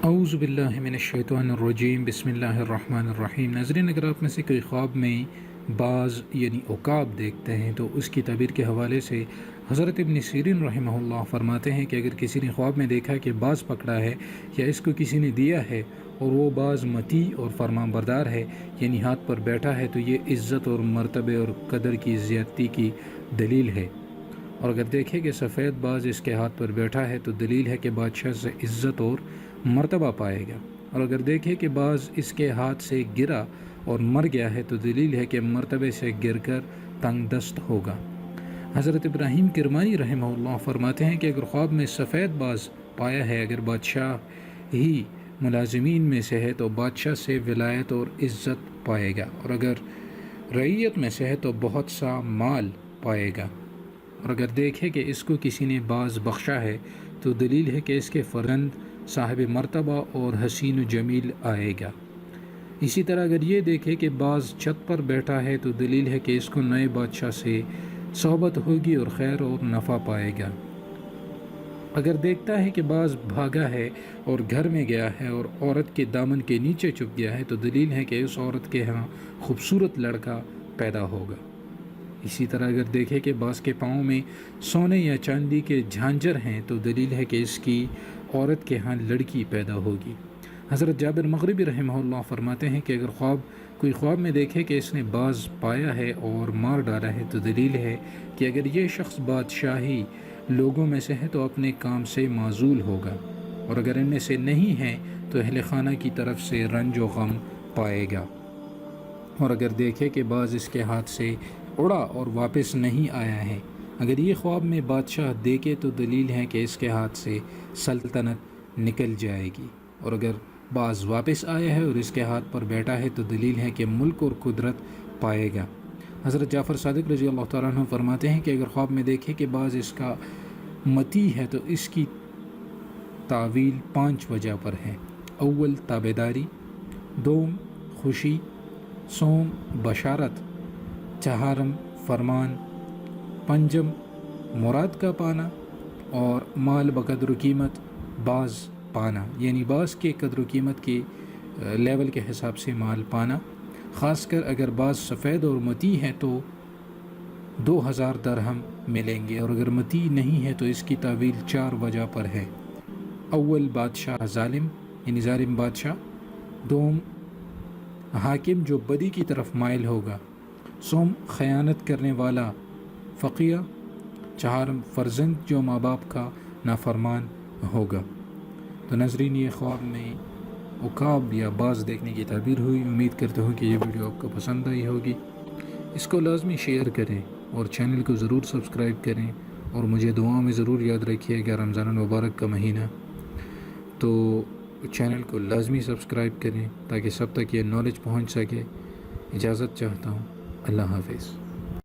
اعوذ باللہ من الشیطان الرجیم بسم اللہ الرحمن الرحیم۔ ناظرین، اگر آپ میں سے کوئی خواب میں باز یعنی عقاب دیکھتے ہیں تو اس کی تعبیر کے حوالے سے حضرت ابن سیرین رحمہ اللہ فرماتے ہیں کہ اگر کسی نے خواب میں دیکھا کہ باز پکڑا ہے یا اس کو کسی نے دیا ہے اور وہ باز مطیع اور فرمان بردار ہے یعنی ہاتھ پر بیٹھا ہے تو یہ عزت اور مرتبے اور قدر کی زیادتی کی دلیل ہے، اور اگر دیکھے کہ سفید باز اس کے ہاتھ پر بیٹھا ہے تو دلیل ہے کہ بادشاہ سے عزت اور مرتبہ پائے گا، اور اگر دیکھے کہ باز اس کے ہاتھ سے گرا اور مر گیا ہے تو دلیل ہے کہ مرتبے سے گر کر تنگ دست ہوگا۔ حضرت ابراہیم کرمانی رحمہ اللہ فرماتے ہیں کہ اگر خواب میں سفید باز پایا ہے، اگر بادشاہ ہی ملازمین میں سے ہے تو بادشاہ سے ولایت اور عزت پائے گا، اور اگر رعیت میں سے ہے تو بہت سا مال پائے گا، اور اگر دیکھے کہ اس کو کسی نے باز بخشا ہے تو دلیل ہے کہ اس کے فرزند صاحب مرتبہ اور حسین و جمیل آئے گا۔ اسی طرح اگر یہ دیکھے کہ باز چھت پر بیٹھا ہے تو دلیل ہے کہ اس کو نئے بادشاہ سے صحبت ہوگی اور خیر اور نفع پائے گا۔ اگر دیکھتا ہے کہ باز بھاگا ہے اور گھر میں گیا ہے اور عورت کے دامن کے نیچے چھپ گیا ہے تو دلیل ہے کہ اس عورت کے ہاں خوبصورت لڑکا پیدا ہوگا۔ اسی طرح اگر دیکھے کہ باز کے پاؤں میں سونے یا چاندی کے جھانجر ہیں تو دلیل ہے کہ اس کی عورت کے ہاں لڑکی پیدا ہوگی۔ حضرت جابر مغربی رحمہ اللہ فرماتے ہیں کہ اگر کوئی خواب میں دیکھے کہ اس نے باز پایا ہے اور مار ڈالا ہے تو دلیل ہے کہ اگر یہ شخص بادشاہی لوگوں میں سے ہے تو اپنے کام سے معزول ہوگا، اور اگر ان میں سے نہیں ہے تو اہل خانہ کی طرف سے رنج و غم پائے گا، اور اگر دیکھے کہ باز اس کے ہاتھ سے اڑا اور واپس نہیں آیا ہے، اگر یہ خواب میں بادشاہ دیکھے تو دلیل ہے کہ اس کے ہاتھ سے سلطنت نکل جائے گی، اور اگر باز واپس آیا ہے اور اس کے ہاتھ پر بیٹھا ہے تو دلیل ہے کہ ملک اور قدرت پائے گا۔ حضرت جعفر صادق رضی اللہ تعالیٰ عنہ فرماتے ہیں کہ اگر خواب میں دیکھے کہ باز اس کا مطیع ہے تو اس کی تعویل 5 وجہ پر ہے: اول تابعداری، دوم خوشی، سوم بشارت، چہارم فرمان، پنجم مراد کا پانا، اور مال بقدر و قیمت باز پانا، یعنی باز کے قدر و قیمت کے لیول کے حساب سے مال پانا۔ خاص کر اگر باز سفید اور مطیع ہے تو 2000 درہم ملیں گے، اور اگر مطیع نہیں ہے تو اس کی تعویل 4 وجہ پر ہے: اول بادشاہ ظالم یعنی ظالم بادشاہ، دوم حاکم جو بدی کی طرف مائل ہوگا، سوم خیانت کرنے والا فقیہ، چہارم فرزند جو ماں باپ کا نافرمان ہوگا۔ تو ناظرین، یہ خواب میں عقاب یا باز دیکھنے کی تعبیر ہوئی۔ امید کرتا ہوں کہ یہ ویڈیو آپ کو پسند آئی ہوگی۔ اس کو لازمی شیئر کریں اور چینل کو ضرور سبسکرائب کریں، اور مجھے دعاؤں میں ضرور یاد رکھیے گا۔ رمضان المبارک کا مہینہ تو چینل کو لازمی سبسکرائب کریں تاکہ سب تک یہ نالج پہنچ سکے۔ اجازت چاہتا ہوں، اللہ حافظ۔